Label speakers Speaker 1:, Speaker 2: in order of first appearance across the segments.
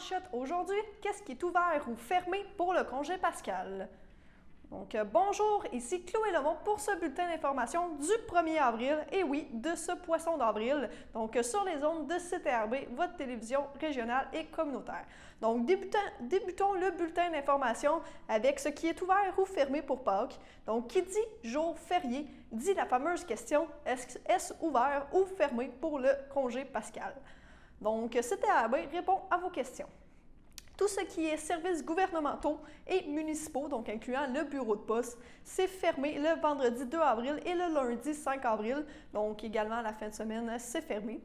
Speaker 1: manchettes aujourd'hui, qu'est-ce qui est ouvert ou fermé pour le congé pascal? Donc, bonjour, ici Chloé Lemont pour ce bulletin d'information du 1er avril, et oui, de ce poisson d'avril, donc sur les ondes de CTRB, votre télévision régionale et communautaire. Donc, débutons le bulletin d'information avec ce qui est ouvert ou fermé pour Pâques. Donc, qui dit jour férié, dit la fameuse question, est-ce ouvert ou fermé pour le congé pascal? Donc, CTRB répond à vos questions. Tout ce qui est services gouvernementaux et municipaux, donc incluant le bureau de poste, c'est fermé le vendredi 2 avril et le lundi 5 avril, donc également la fin de semaine, c'est fermé.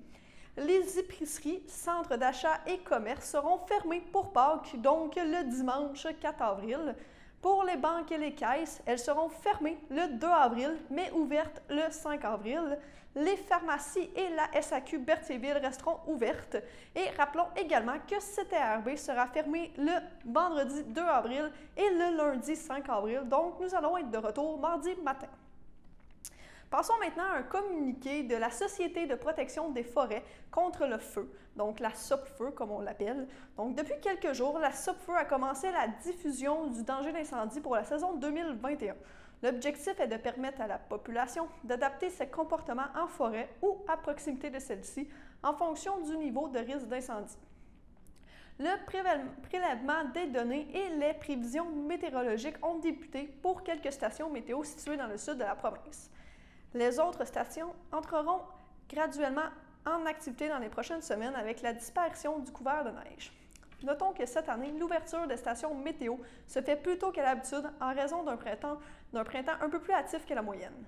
Speaker 1: Les épiceries, centres d'achat et commerces seront fermés pour Pâques, donc le dimanche 4 avril. Pour les banques et les caisses, elles seront fermées le 2 avril, mais ouvertes le 5 avril. Les pharmacies et la SAQ Berthierville resteront ouvertes. Et rappelons également que CTRB sera fermé le vendredi 2 avril et le lundi 5 avril. Donc, nous allons être de retour mardi matin. Passons maintenant à un communiqué de la Société de protection des forêts contre le feu, donc la SOPFEU comme on l'appelle. Donc depuis quelques jours, la SOPFEU a commencé la diffusion du danger d'incendie pour la saison 2021. L'objectif est de permettre à la population d'adapter ses comportements en forêt ou à proximité de celle-ci en fonction du niveau de risque d'incendie. Le prélèvement des données et les prévisions météorologiques ont débuté pour quelques stations météo situées dans le sud de la province. Les autres stations entreront graduellement en activité dans les prochaines semaines avec la disparition du couvert de neige. Notons que cette année, l'ouverture des stations météo se fait plus tôt qu'à l'habitude en raison d'un printemps un peu plus hâtif que la moyenne.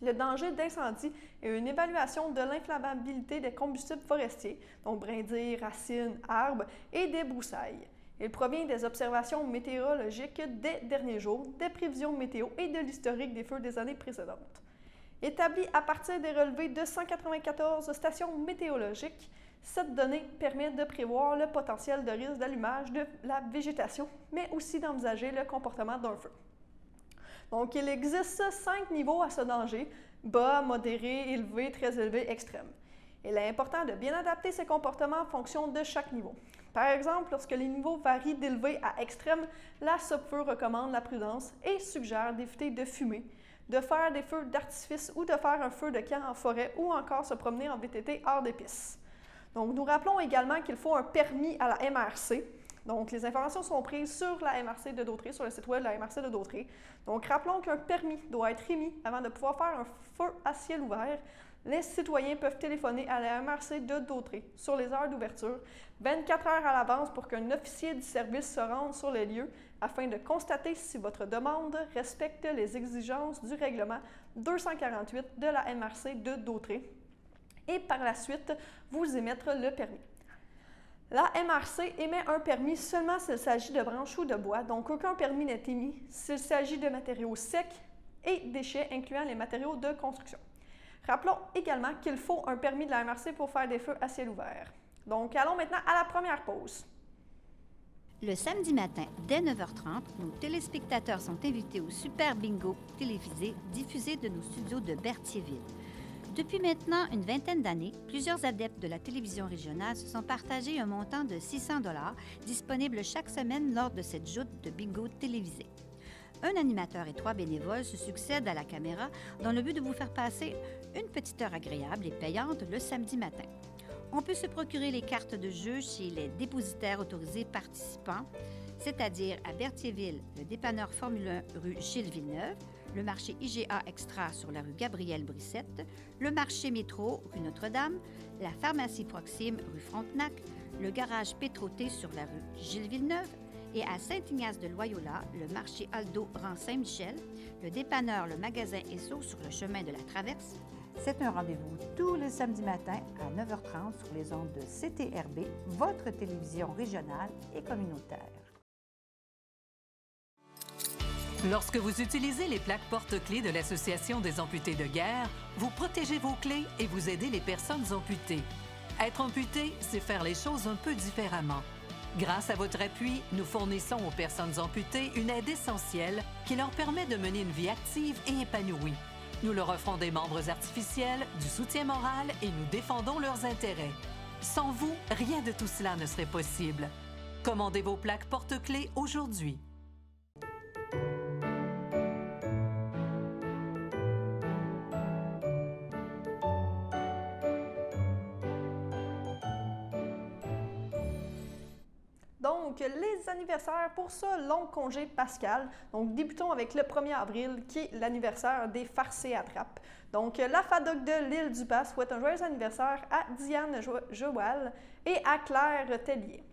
Speaker 1: Le danger d'incendie est une évaluation de l'inflammabilité des combustibles forestiers, donc brindilles, racines, arbres et des broussailles. Il provient des observations météorologiques des derniers jours, des prévisions météo et de l'historique des feux des années précédentes. Établie à partir des relevés de 194 stations météorologiques, cette donnée permet de prévoir le potentiel de risque d'allumage de la végétation, mais aussi d'envisager le comportement d'un feu. Donc, il existe 5 niveaux à ce danger: bas, modéré, élevé, très élevé, extrême. Il est important de bien adapter ces comportements en fonction de chaque niveau. Par exemple, lorsque les niveaux varient d'élevé à extrême, la SOPFEU recommande la prudence et suggère d'éviter de fumer, de faire des feux d'artifice ou de faire un feu de camp en forêt ou encore se promener en VTT hors des pistes. Donc, nous rappelons également qu'il faut un permis à la MRC. Donc, les informations sont prises sur la MRC de Dautré, sur le site web de la MRC de Dautré. Donc, rappelons qu'un permis doit être émis avant de pouvoir faire un feu à ciel ouvert. Les citoyens peuvent téléphoner à la MRC de Dautré sur les heures d'ouverture 24 heures à l'avance pour qu'un officier du service se rende sur les lieux afin de constater si votre demande respecte les exigences du règlement 248 de la MRC de Dautré et par la suite vous émettre le permis. La MRC émet un permis seulement s'il s'agit de branches ou de bois, donc aucun permis n'est émis s'il s'agit de matériaux secs et déchets incluant les matériaux de construction. Rappelons également qu'il faut un permis de la MRC pour faire des feux à ciel ouvert. Donc, allons maintenant à la première pause.
Speaker 2: Le samedi matin, dès 9h30, nos téléspectateurs sont invités au Super Bingo télévisé diffusé de nos studios de Berthierville. Depuis maintenant une vingtaine d'années, plusieurs adeptes de la télévision régionale se sont partagés un montant de 600 $ disponible chaque semaine lors de cette joute de bingo télévisé. Un animateur et 3 bénévoles se succèdent à la caméra dans le but de vous faire passer une petite heure agréable et payante le samedi matin. On peut se procurer les cartes de jeu chez les dépositaires autorisés participants, c'est-à-dire à Berthierville, le dépanneur Formule 1 rue Gilles Villeneuve, le marché IGA Extra sur la rue Gabrielle Brissette, le marché Métro rue Notre-Dame, la pharmacie Proxime rue Frontenac, le garage Pétroté sur la rue Gilles Villeneuve et à Saint-Ignace-de-Loyola, le marché Aldo rang Saint-Michel, le dépanneur Le Magasin Esso sur le chemin de la Traverse.
Speaker 3: C'est un rendez-vous tous les samedis matins à 9h30 sur les ondes de CTRB, votre télévision régionale et communautaire.
Speaker 4: Lorsque vous utilisez les plaques porte-clés de l'Association des amputés de guerre, vous protégez vos clés et vous aidez les personnes amputées. Être amputé, c'est faire les choses un peu différemment. Grâce à votre appui, nous fournissons aux personnes amputées une aide essentielle qui leur permet de mener une vie active et épanouie. Nous leur offrons des membres artificiels, du soutien moral et nous défendons leurs intérêts. Sans vous, rien de tout cela ne serait possible. Commandez vos plaques porte-clés aujourd'hui.
Speaker 1: Donc, les anniversaires pour ce long congé pascal. Donc, débutons avec le 1er avril, qui est l'anniversaire des farcés à trappe. Donc, la FADOC de l'île du Pas souhaite un joyeux anniversaire à Diane Joal et à Claire Tellier.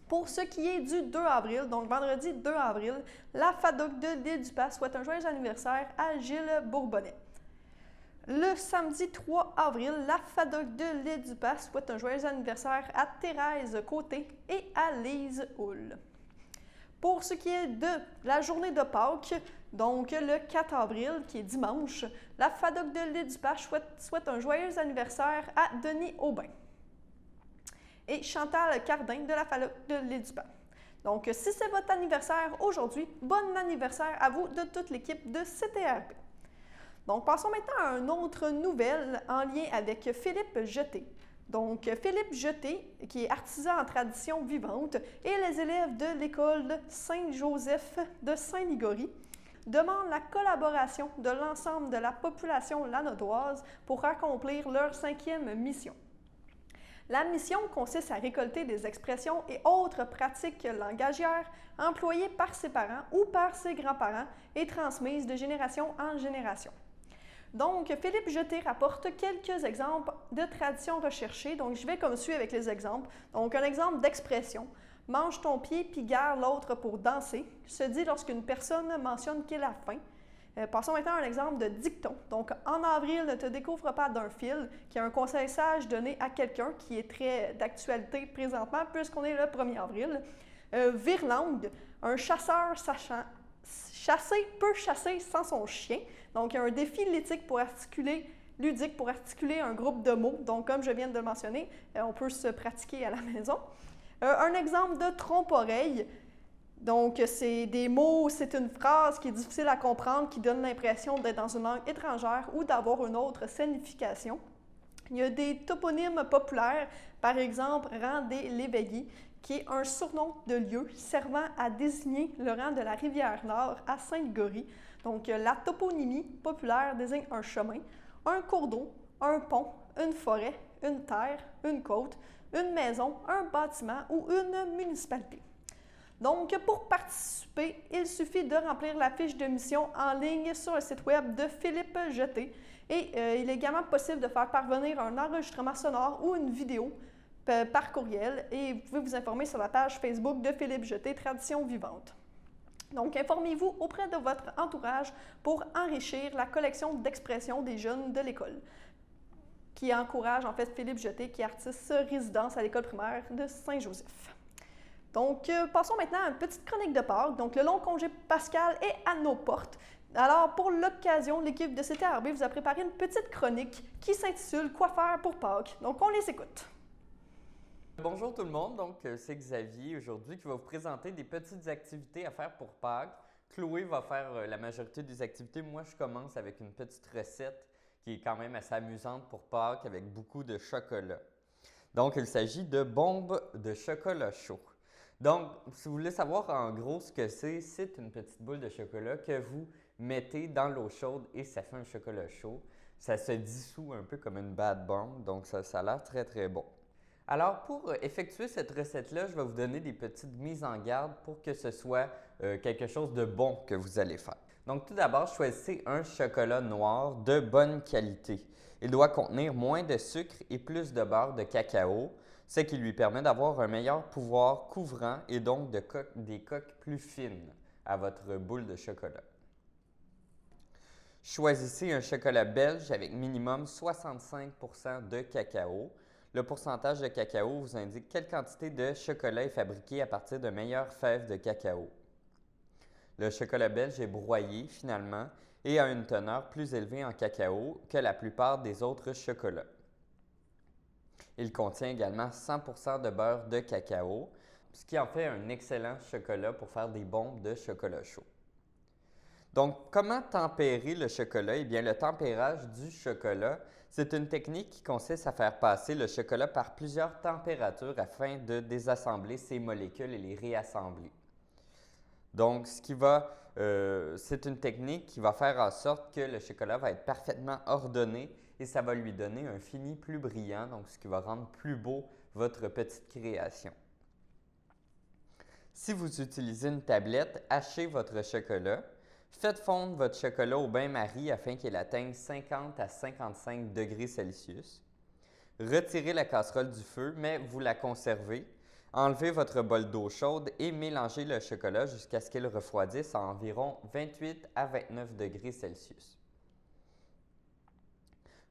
Speaker 1: Pour ce qui est du 2 avril, donc vendredi 2 avril, la FADOC de l'île du Pas souhaite un joyeux anniversaire à Gilles Bourbonnais. Le samedi 3 avril, la FADOC de l'île du Pas souhaite un joyeux anniversaire à Thérèse Côté et à Lise Houle. Pour ce qui est de la journée de Pâques, donc le 4 avril, qui est dimanche, la FADOC de l'île du Pas souhaite un joyeux anniversaire à Denis Aubin et Chantal Cardin de la FADOC de l'île du Pas. Donc, si c'est votre anniversaire aujourd'hui, bon anniversaire à vous de toute l'équipe de CTRP. Donc, passons maintenant à une autre nouvelle en lien avec Philippe Jeté. Donc, Philippe Jeté, qui est artisan en tradition vivante, et les élèves de l'école Saint-Joseph de Saint-Ligory demandent la collaboration de l'ensemble de la population lanaudoise pour accomplir leur 5e mission. La mission consiste à récolter des expressions et autres pratiques langagières employées par ses parents ou par ses grands-parents et transmises de génération en génération. Donc, Philippe Jeté rapporte quelques exemples de traditions recherchées. Donc, je vais comme suit avec les exemples. Donc, un exemple d'expression. « Mange ton pied puis garde l'autre pour danser » se dit lorsqu'une personne mentionne qu'elle a faim. Passons maintenant à un exemple de dicton. Donc, en avril, ne te découvre pas d'un fil, qui est un conseil sage donné à quelqu'un qui est très d'actualité présentement, puisqu'on est le 1er avril. Virlangue, un chasseur peut chasser sans son chien. Donc, il y a un défi ludique pour articuler un groupe de mots. Donc, comme je viens de le mentionner, on peut se pratiquer à la maison. Un exemple de trompe-oreille. Donc, c'est des mots, c'est une phrase qui est difficile à comprendre, qui donne l'impression d'être dans une langue étrangère ou d'avoir une autre signification. Il y a des toponymes populaires, par exemple, rang des Léveillés, qui est un surnom de lieu servant à désigner le rang de la rivière Nord à Saint-Ligory. Donc, la toponymie populaire désigne un chemin, un cours d'eau, un pont, une forêt, une terre, une côte, une maison, un bâtiment ou une municipalité. Donc, pour participer, il suffit de remplir la fiche de mission en ligne sur le site web de Philippe Jeté. Et il est également possible de faire parvenir un enregistrement sonore ou une vidéo par courriel. Et vous pouvez vous informer sur la page Facebook de Philippe Jeté, Tradition vivante. Donc, informez-vous auprès de votre entourage pour enrichir la collection d'expressions des jeunes de l'école, qui encourage en fait Philippe Jeté, qui est artiste résidence à l'école primaire de Saint-Joseph. Donc, passons maintenant à une petite chronique de Pâques. Donc, le long congé pascal est à nos portes. Alors, pour l'occasion, l'équipe de CTRB vous a préparé une petite chronique qui s'intitule « Quoi faire pour Pâques ». Donc, on les écoute.
Speaker 5: Bonjour tout le monde, donc c'est Xavier aujourd'hui qui va vous présenter des petites activités à faire pour Pâques. Chloé va faire la majorité des activités. Moi, je commence avec une petite recette qui est quand même assez amusante pour Pâques avec beaucoup de chocolat. Donc, il s'agit de bombes de chocolat chaud. Donc, si vous voulez savoir en gros ce que c'est une petite boule de chocolat que vous mettez dans l'eau chaude et ça fait un chocolat chaud. Ça se dissout un peu comme une bad bomb, donc ça a l'air très très bon. Alors, pour effectuer cette recette-là, je vais vous donner des petites mises en garde pour que ce soit quelque chose de bon que vous allez faire. Donc, tout d'abord, choisissez un chocolat noir de bonne qualité. Il doit contenir moins de sucre et plus de beurre de cacao, ce qui lui permet d'avoir un meilleur pouvoir couvrant et donc des coques plus fines à votre boule de chocolat. Choisissez un chocolat belge avec minimum 65% de cacao. Le pourcentage de cacao vous indique quelle quantité de chocolat est fabriqué à partir de meilleures fèves de cacao. Le chocolat belge est broyé finalement et a une teneur plus élevée en cacao que la plupart des autres chocolats. Il contient également 100% de beurre de cacao, ce qui en fait un excellent chocolat pour faire des bombes de chocolat chaud. Donc, comment tempérer le chocolat? Eh bien, le tempérage du chocolat, c'est une technique qui consiste à faire passer le chocolat par plusieurs températures afin de désassembler ces molécules et les réassembler. Donc, c'est une technique qui va faire en sorte que le chocolat va être parfaitement ordonné et ça va lui donner un fini plus brillant, donc ce qui va rendre plus beau votre petite création. Si vous utilisez une tablette, hachez votre chocolat. Faites fondre votre chocolat au bain-marie afin qu'il atteigne 50 à 55 degrés Celsius. Retirez la casserole du feu, mais vous la conservez. Enlevez votre bol d'eau chaude et mélangez le chocolat jusqu'à ce qu'il refroidisse à environ 28 à 29 degrés Celsius.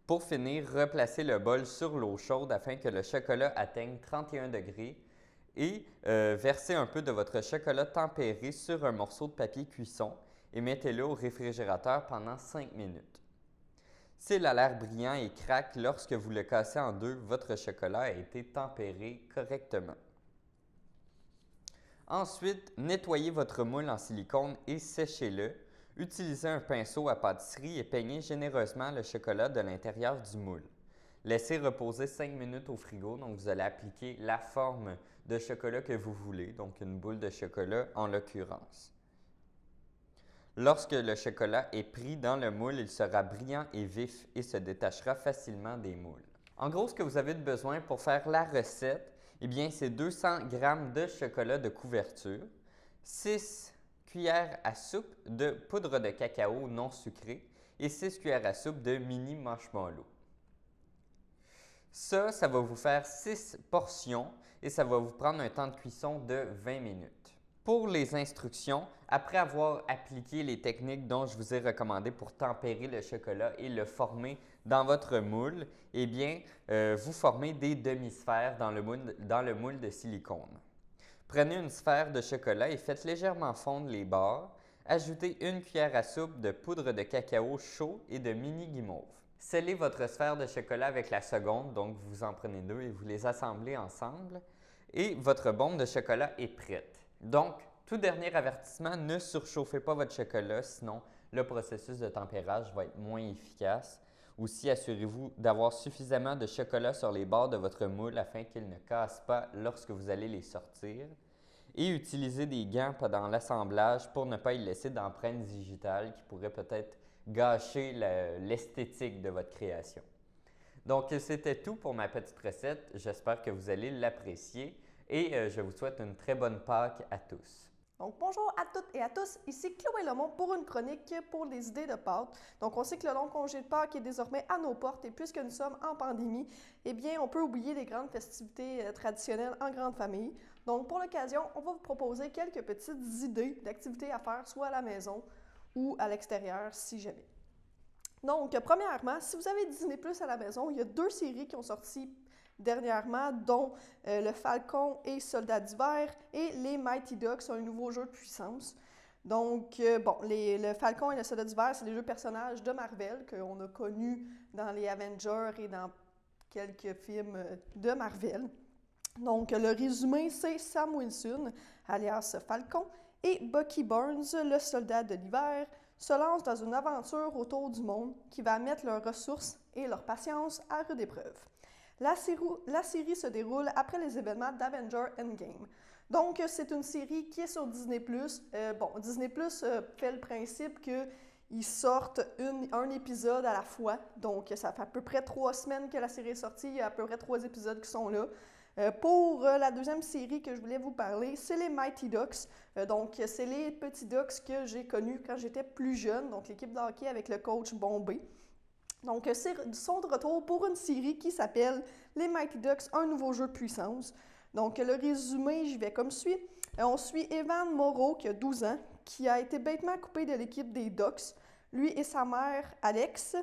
Speaker 5: Pour finir, replacez le bol sur l'eau chaude afin que le chocolat atteigne 31 degrés et versez un peu de votre chocolat tempéré sur un morceau de papier cuisson et mettez-le au réfrigérateur pendant 5 minutes. S'il a l'air brillant et craque lorsque vous le cassez en deux, votre chocolat a été tempéré correctement. Ensuite, nettoyez votre moule en silicone et séchez-le. Utilisez un pinceau à pâtisserie et peignez généreusement le chocolat de l'intérieur du moule. Laissez reposer 5 minutes au frigo, donc vous allez appliquer la forme de chocolat que vous voulez, donc une boule de chocolat en l'occurrence. Lorsque le chocolat est pris dans le moule, il sera brillant et vif et se détachera facilement des moules. En gros, ce que vous avez besoin pour faire la recette, eh bien, c'est 200 g de chocolat de couverture, 6 cuillères à soupe de poudre de cacao non sucrée et 6 cuillères à soupe de mini marshmallow. Ça va vous faire 6 portions et ça va vous prendre un temps de cuisson de 20 minutes. Pour les instructions, après avoir appliqué les techniques dont je vous ai recommandé pour tempérer le chocolat et le former dans votre moule, eh bien, vous formez des demi-sphères dans le moule de silicone. Prenez une sphère de chocolat et faites légèrement fondre les bords. Ajoutez une cuillère à soupe de poudre de cacao chaud et de mini guimauve. Scellez votre sphère de chocolat avec la seconde, donc vous en prenez 2 et vous les assemblez ensemble. Et votre bombe de chocolat est prête. Donc, tout dernier avertissement, ne surchauffez pas votre chocolat, sinon le processus de tempérage va être moins efficace. Aussi, assurez-vous d'avoir suffisamment de chocolat sur les bords de votre moule afin qu'il ne casse pas lorsque vous allez les sortir. Et utilisez des gants pendant l'assemblage pour ne pas y laisser d'empreintes digitales qui pourraient peut-être gâcher l'esthétique de votre création. Donc, c'était tout pour ma petite recette. J'espère que vous allez l'apprécier et je vous souhaite une très bonne Pâques à tous.
Speaker 1: Donc, bonjour à toutes et à tous, ici Chloé Lemont pour une chronique pour les idées de Pâques. Donc, on sait que le long congé de Pâques est désormais à nos portes et puisque nous sommes en pandémie, eh bien, on peut oublier les grandes festivités traditionnelles en grande famille. Donc, pour l'occasion, on va vous proposer quelques petites idées d'activités à faire soit à la maison ou à l'extérieur si jamais. Donc, premièrement, si vous avez Disney+ à la maison, il y a 2 séries qui ont sorti dernièrement, dont le Falcon et Soldats d'hiver et les Mighty Ducks, un nouveau jeu de puissance. Donc, le Falcon et le Soldat d'hiver, c'est les deux personnages de Marvel qu'on a connus dans les Avengers et dans quelques films de Marvel. Donc, le résumé, c'est Sam Wilson, alias Falcon, et Bucky Barnes, le soldat de l'hiver, se lancent dans une aventure autour du monde qui va mettre leurs ressources et leur patience à rude épreuve. La série se déroule après les événements d'Avengers Endgame. Donc, c'est une série qui est sur Disney+. Disney+, fait le principe qu'ils sortent un épisode à la fois. Donc, ça fait à peu près 3 semaines que la série est sortie. Il y a à peu près 3 épisodes qui sont là. Pour la deuxième série que je voulais vous parler, c'est les Mighty Ducks. Donc, c'est les petits Ducks que j'ai connus quand j'étais plus jeune. Donc, l'équipe de hockey avec le coach Bombay. Donc, ils sont de retour pour une série qui s'appelle Les Mighty Ducks, un nouveau jeu de puissance. Donc, le résumé, j'y vais comme suit. On suit Evan Moreau, qui a 12 ans, qui a été bêtement coupé de l'équipe des Ducks. Lui et sa mère, Alex,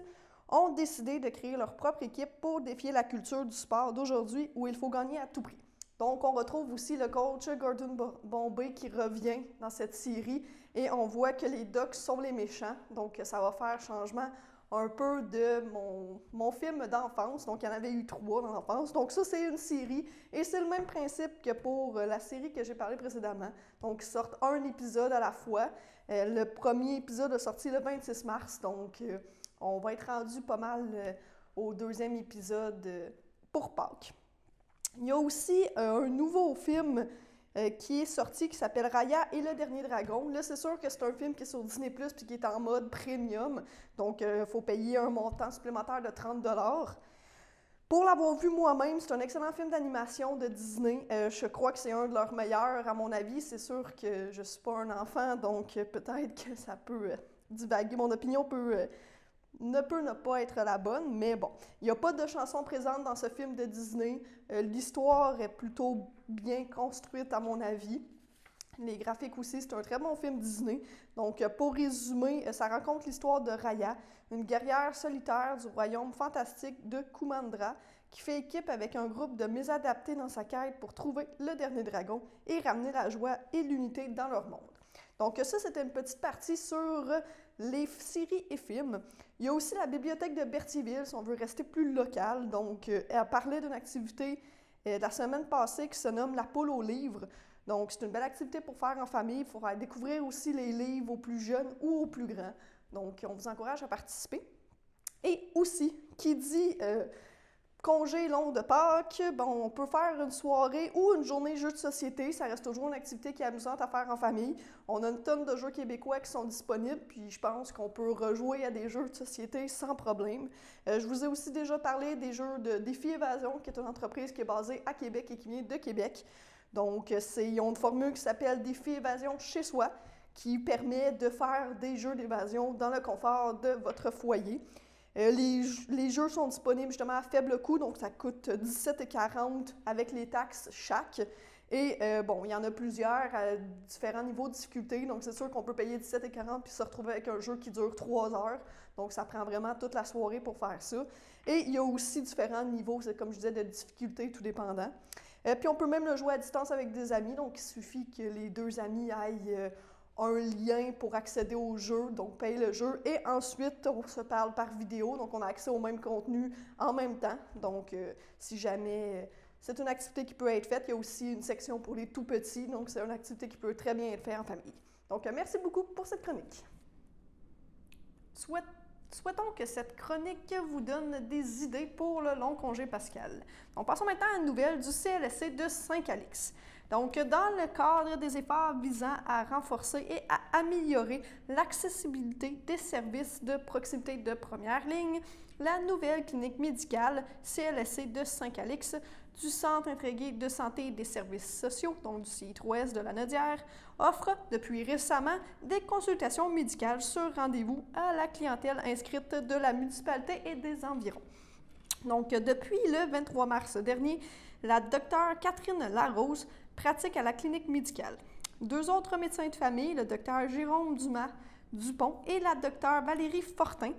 Speaker 1: ont décidé de créer leur propre équipe pour défier la culture du sport d'aujourd'hui où il faut gagner à tout prix. Donc, on retrouve aussi le coach Gordon Bombay qui revient dans cette série et on voit que les Ducks sont les méchants. Donc, ça va faire changement. un peu de mon film d'enfance. Donc, il y en avait eu 3 dans l'enfance. Donc, ça, c'est une série. Et c'est le même principe que pour la série que j'ai parlé précédemment. Donc, ils sortent un épisode à la fois. Le premier épisode a sorti le 26 mars. Donc, on va être rendu pas mal au 2e épisode pour Pâques. Il y a aussi un nouveau film qui est sorti, qui s'appelle Raya et le dernier dragon. Là, c'est sûr que c'est un film qui est sur Disney+, puis qui est en mode premium. Donc, il faut payer un montant supplémentaire de 30$. Pour l'avoir vu moi-même, c'est un excellent film d'animation de Disney. Je crois que c'est un de leurs meilleurs, à mon avis. C'est sûr que je ne suis pas un enfant, donc peut-être que ça peut divaguer. Mon opinion ne peut ne pas être la bonne, mais bon. Il n'y a pas de chansons présentes dans ce film de Disney. L'histoire est plutôt bien construite, à mon avis. Les graphiques aussi, c'est un très bon film Disney. Donc, pour résumer, ça raconte l'histoire de Raya, une guerrière solitaire du royaume fantastique de Kumandra, qui fait équipe avec un groupe de mésadaptés dans sa quête pour trouver le dernier dragon et ramener la joie et l'unité dans leur monde. Donc ça, c'était une petite partie sur les séries et films. Il y a aussi la bibliothèque de Berthierville, si on veut rester plus local. Donc, elle parlait d'une activité la semaine passée qui se nomme la poule aux livres. Donc, c'est une belle activité pour faire en famille. Il faudra découvrir aussi les livres aux plus jeunes ou aux plus grands. Donc, on vous encourage à participer. Et aussi, qui dit congé long de Pâques, bon, on peut faire une soirée ou une journée jeux de société. Ça reste toujours une activité qui est amusante à faire en famille. On a une tonne de jeux québécois qui sont disponibles, puis je pense qu'on peut rejouer à des jeux de société sans problème. Je vous ai aussi déjà parlé des jeux de Défi Évasion, qui est une entreprise qui est basée à Québec et qui vient de Québec. Donc, ils ont une formule qui s'appelle Défi Évasion chez soi, qui permet de faire des jeux d'évasion dans le confort de votre foyer. Les jeux sont disponibles justement à faible coût, donc ça coûte 17,40 avec les taxes chaque. Et bon, il y en a plusieurs à différents niveaux de difficulté, donc c'est sûr qu'on peut payer 17,40 puis se retrouver avec un jeu qui dure 3 heures. Donc ça prend vraiment toute la soirée pour faire ça. Et il y a aussi différents niveaux, c'est comme je disais, de difficulté, tout dépendant. Puis on peut même le jouer à distance avec des amis, donc il suffit que les 2 amis aillent un lien pour accéder au jeu, donc payer le jeu, et ensuite on se parle par vidéo, donc on a accès au même contenu en même temps. Donc si jamais c'est une activité qui peut être faite, il y a aussi une section pour les tout petits, donc c'est une activité qui peut très bien être faite en famille. Donc merci beaucoup pour cette chronique. Souhaitons que cette chronique vous donne des idées pour le long congé pascal. Donc, passons maintenant à une nouvelle du CLSC de Saint-Calix. Donc, dans le cadre des efforts visant à renforcer et à améliorer l'accessibilité des services de proximité de première ligne, la nouvelle clinique médicale CLSC de Saint-Calix du Centre intégré de santé et des services sociaux, donc du CI3S de la Nodière, offre depuis récemment des consultations médicales sur rendez-vous à la clientèle inscrite de la municipalité et des environs. Donc, depuis le 23 mars dernier, la Dr Catherine Larose pratique à la clinique médicale. 2 autres médecins de famille, le Dr Jérôme Dumas-Dupont et la Dr Valérie Fortin,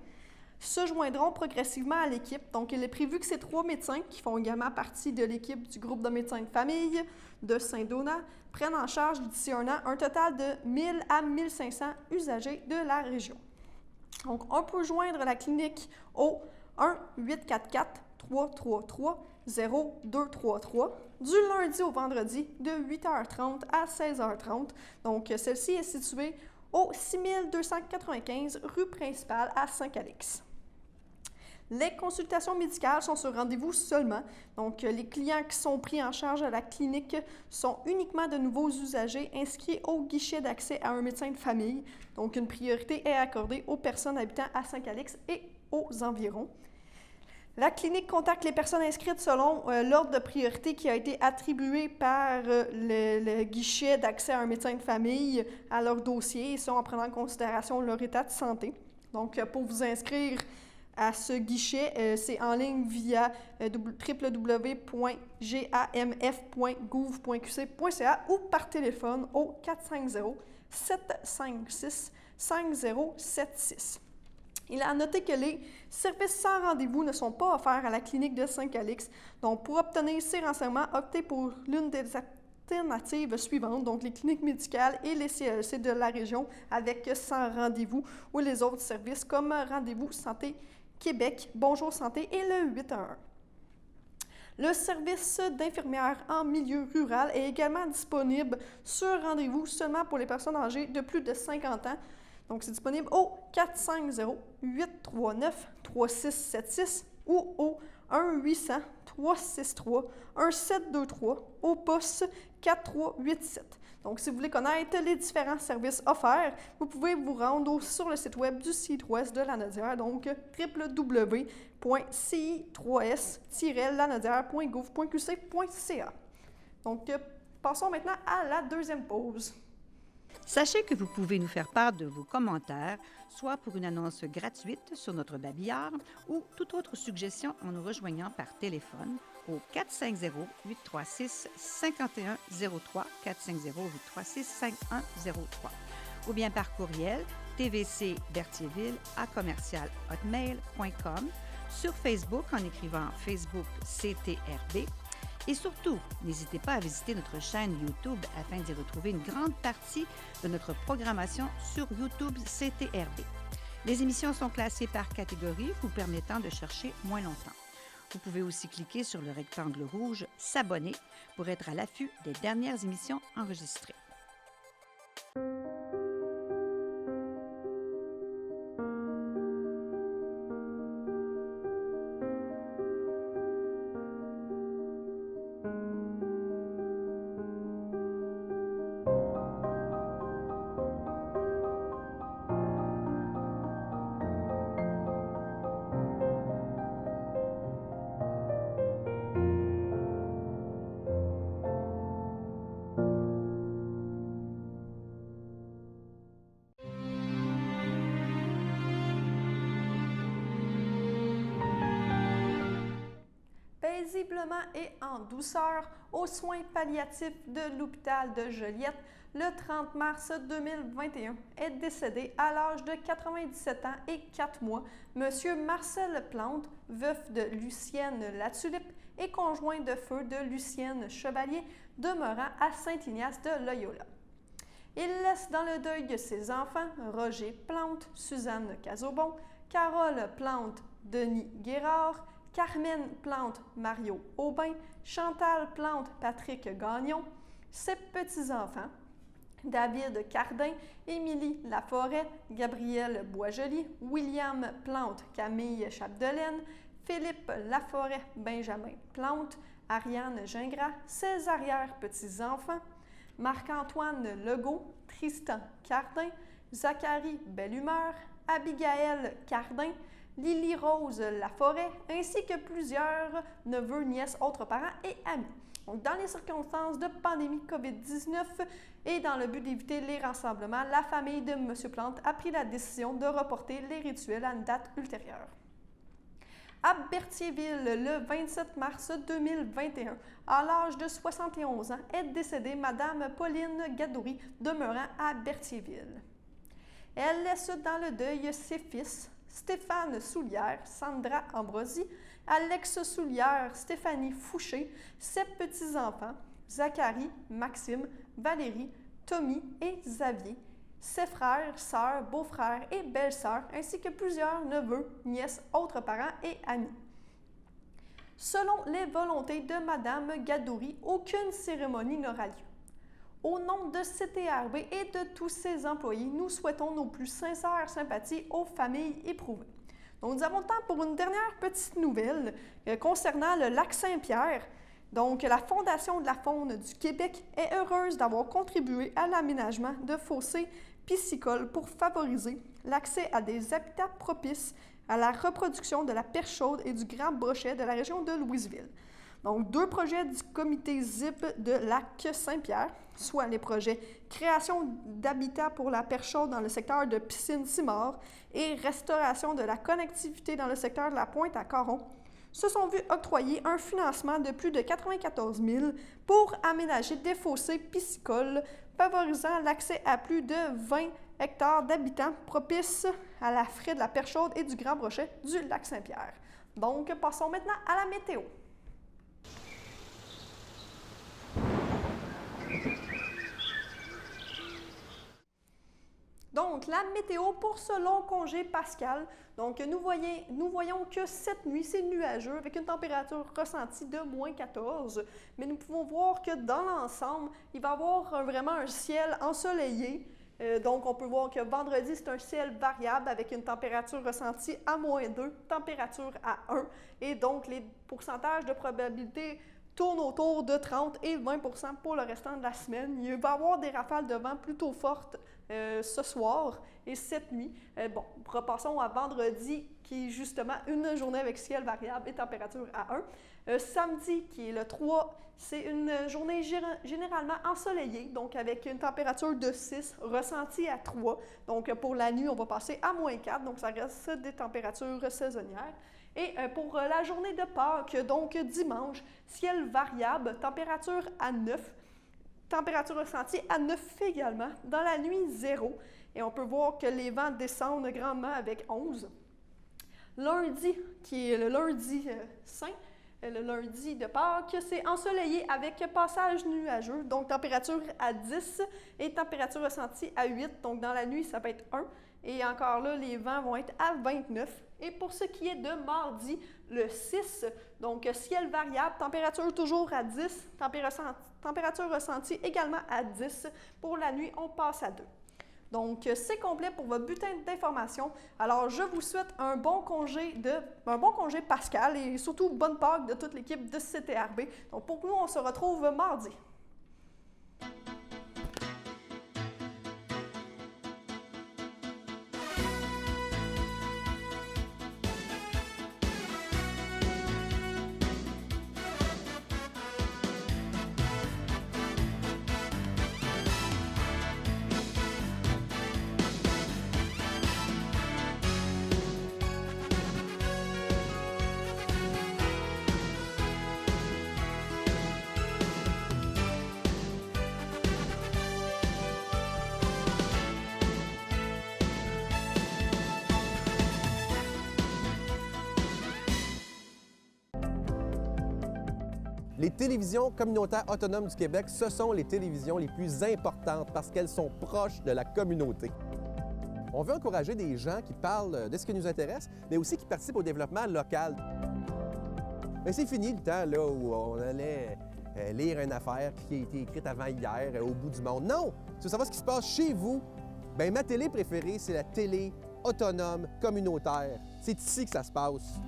Speaker 1: se joindront progressivement à l'équipe. Donc, il est prévu que ces 3 médecins, qui font également partie de l'équipe du groupe de médecins de famille de Saint-Donat, prennent en charge d'ici un an un total de 1000 à 1500 usagers de la région. Donc, on peut joindre la clinique au 1-844-333-0233 du lundi au vendredi de 8h30 à 16h30. Donc, celle-ci est située au 6295 rue principale à Saint-Calix. Les consultations médicales sont sur rendez-vous seulement. Donc, les clients qui sont pris en charge à la clinique sont uniquement de nouveaux usagers inscrits au guichet d'accès à un médecin de famille. Donc, une priorité est accordée aux personnes habitant à Saint-Calix et aux environs. La clinique contacte les personnes inscrites selon l'ordre de priorité qui a été attribué par le guichet d'accès à un médecin de famille à leur dossier, et ça en prenant en considération leur état de santé. Donc, pour vous inscrire à ce guichet, c'est en ligne via www.gamf.gouv.qc.ca ou par téléphone au 450-756-5076. Il a noté que les services sans rendez-vous ne sont pas offerts à la clinique de Saint-Calix. Donc, pour obtenir ces renseignements, optez pour l'une des alternatives suivantes, donc les cliniques médicales et les CLC de la région avec 100 rendez-vous ou les autres services comme Rendez-vous Santé Québec, Bonjour Santé et le 811. Le service d'infirmière en milieu rural est également disponible sur rendez-vous seulement pour les personnes âgées de plus de 50 ans. Donc, c'est disponible au 450-839-3676 ou au 1-800-363-1723 au poste 4387. Donc, si vous voulez connaître les différents services offerts, vous pouvez vous rendre sur le site web du CI3S de Lanaudière, donc www.ci3s-lanaudière.gouv.qc.ca. Donc, passons maintenant à la deuxième pause.
Speaker 3: Sachez que vous pouvez nous faire part de vos commentaires, soit pour une annonce gratuite sur notre babillard ou toute autre suggestion en nous rejoignant par téléphone au 450-836-5103, 450-836-5103, ou bien par courriel tvcberthierville@hotmail.com, sur Facebook en écrivant Facebook CTRB. Et surtout, n'hésitez pas à visiter notre chaîne YouTube afin d'y retrouver une grande partie de notre programmation sur YouTube CTRB. Les émissions sont classées par catégorie, vous permettant de chercher moins longtemps. Vous pouvez aussi cliquer sur le rectangle rouge « S'abonner » pour être à l'affût des dernières émissions enregistrées.
Speaker 1: Paisiblement et en douceur, aux soins palliatifs de l'hôpital de Joliette, le 30 mars 2021 est décédé à l'âge de 97 ans et 4 mois, M. Marcel Plante, veuf de Lucienne Latulippe et conjoint de feu de Lucienne Chevalier, demeurant à Saint-Ignace de Loyola. Il laisse dans le deuil ses enfants, Roger Plante, Suzanne Cazobon, Carole Plante, Denis Guérard, Carmen Plante, Mario Aubin, Chantal Plante, Patrick Gagnon, ses petits-enfants, David Cardin, Émilie Laforêt, Gabriel Boisjoli, William Plante, Camille Chapdelaine, Philippe Laforêt, Benjamin Plante, Ariane Gingras, ses arrière-petits-enfants, Marc-Antoine Legault, Tristan Cardin, Zachary Bellumeur, Abigail Cardin, Lily-Rose Laforêt, ainsi que plusieurs neveux, nièces, autres parents et amis. Donc, dans les circonstances de pandémie COVID-19 et dans le but d'éviter les rassemblements, la famille de M. Plante a pris la décision de reporter les rituels à une date ultérieure. À Berthierville, le 27 mars 2021, à l'âge de 71 ans, est décédée Mme Pauline Gadouri, demeurant à Berthierville. Elle laisse dans le deuil ses fils, Stéphane Soulière, Sandra Ambrosi, Alex Soulière, Stéphanie Fouché, ses petits-enfants, Zachary, Maxime, Valérie, Tommy et Xavier, ses frères, sœurs, beaux-frères et belles-sœurs, ainsi que plusieurs neveux, nièces, autres parents et amis. Selon les volontés de Mme Gadouri, aucune cérémonie n'aura lieu. Au nom de CTRB et de tous ses employés, nous souhaitons nos plus sincères sympathies aux familles éprouvées. Donc, nous avons le temps pour une dernière petite nouvelle concernant le lac Saint-Pierre. Donc, la Fondation de la faune du Québec est heureuse d'avoir contribué à l'aménagement de fossés piscicoles pour favoriser l'accès à des habitats propices à la reproduction de la perche chaude et du grand brochet de la région de Louisville. Donc, 2 projets du comité ZIP de lac Saint-Pierre, soit les projets création d'habitats pour la perche chaude dans le secteur de Piscine-Simard et restauration de la connectivité dans le secteur de la Pointe-à-Caron, se sont vus octroyer un financement de plus de 94 000 pour aménager des fossés piscicoles favorisant l'accès à plus de 20 hectares d'habitants propices à la fraie de la perche chaude et du grand brochet du lac Saint-Pierre. Donc, passons maintenant à la météo. Donc, la météo pour ce long congé pascal. Donc, nous voyons que cette nuit, c'est nuageux avec une température ressentie de moins 14. Mais nous pouvons voir que dans l'ensemble, il va y avoir vraiment un ciel ensoleillé. Donc, on peut voir que vendredi, c'est un ciel variable avec une température ressentie à moins 2, température à 1. Et donc, les pourcentages de probabilité tournent autour de 30 et 20 % pour le restant de la semaine. Il va y avoir des rafales de vent plutôt fortes ce soir et cette nuit. Bon, repassons à vendredi, qui est justement une journée avec ciel variable et température à 1. Samedi, qui est le 3, c'est une journée généralement ensoleillée, donc avec une température de 6, ressentie à 3. Donc, pour la nuit, on va passer à moins 4, donc ça reste des températures saisonnières. Et pour la journée de Pâques, donc dimanche, ciel variable, température à 9, température ressentie à 9 également. Dans la nuit, 0. Et on peut voir que les vents descendent grandement avec 11. Lundi, qui est le lundi saint, le lundi de Pâques, c'est ensoleillé avec passage nuageux, donc température à 10 et température ressentie à 8. Donc dans la nuit, ça peut être 1. Et encore là, les vents vont être à 29. Et pour ce qui est de mardi, le 6, donc ciel variable, température toujours à 10, température ressentie également à 10. Pour la nuit, on passe à 2. Donc, c'est complet pour votre bulletin d'information. Alors, je vous souhaite un bon congé pascal et surtout bonne Pâques de toute l'équipe de CTRB. Donc, pour nous, on se retrouve mardi.
Speaker 6: Les télévisions communautaires autonomes du Québec, ce sont les télévisions les plus importantes parce qu'elles sont proches de la communauté. On veut encourager des gens qui parlent de ce qui nous intéresse, mais aussi qui participent au développement local. Mais c'est fini le temps là, où on allait lire une affaire qui a été écrite avant hier au bout du monde. Non! Tu veux savoir ce qui se passe chez vous? Bien, ma télé préférée, c'est la télé autonome communautaire. C'est ici que ça se passe.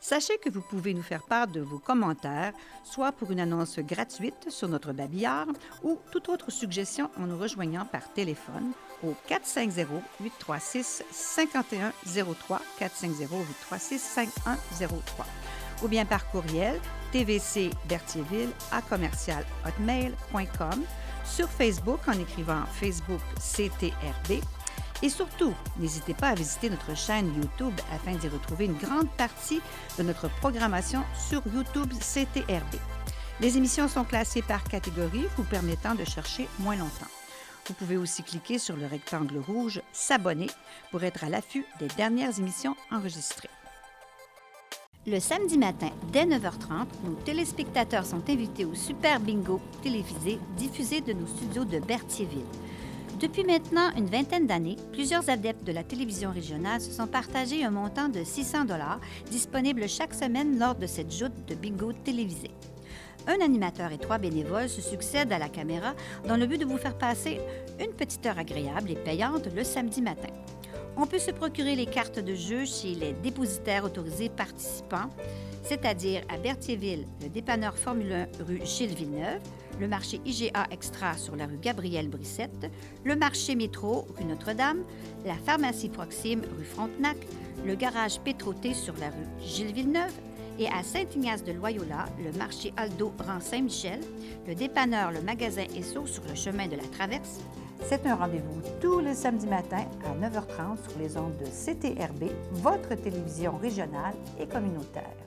Speaker 3: Sachez que vous pouvez nous faire part de vos commentaires, soit pour une annonce gratuite sur notre babillard ou toute autre suggestion en nous rejoignant par téléphone au 450-836-5103, 450-836-5103, ou bien par courriel tvcberthierville@commercial-hotmail.com, sur Facebook en écrivant Facebook CTRB. Et surtout, n'hésitez pas à visiter notre chaîne YouTube afin d'y retrouver une grande partie de notre programmation sur YouTube CTRB. Les émissions sont classées par catégorie, vous permettant de chercher moins longtemps. Vous pouvez aussi cliquer sur le rectangle rouge « S'abonner » pour être à l'affût des dernières émissions enregistrées.
Speaker 2: Le samedi matin, dès 9h30, nos téléspectateurs sont invités au Super Bingo télévisé diffusé de nos studios de Berthierville. Depuis maintenant une vingtaine d'années, plusieurs adeptes de la télévision régionale se sont partagés un montant de 600 $ disponible chaque semaine lors de cette joute de bingo télévisé. Un animateur et 3 bénévoles se succèdent à la caméra dans le but de vous faire passer une petite heure agréable et payante le samedi matin. On peut se procurer les cartes de jeu chez les dépositaires autorisés participants, c'est-à-dire à Berthierville, le dépanneur Formule 1 rue Gilles Villeneuve, le marché IGA Extra sur la rue Gabrielle Brissette, le marché Métro rue Notre-Dame, la pharmacie Proxime rue Frontenac, le garage Pétroté sur la rue Gilles Villeneuve et à Saint-Ignace de Loyola, le marché Aldo rang Saint-Michel, le dépanneur Le Magasin Esso sur le chemin de la Traverse.
Speaker 3: C'est un rendez-vous tous les samedis matins à 9h30 sur les ondes de CTRB, votre télévision régionale et communautaire.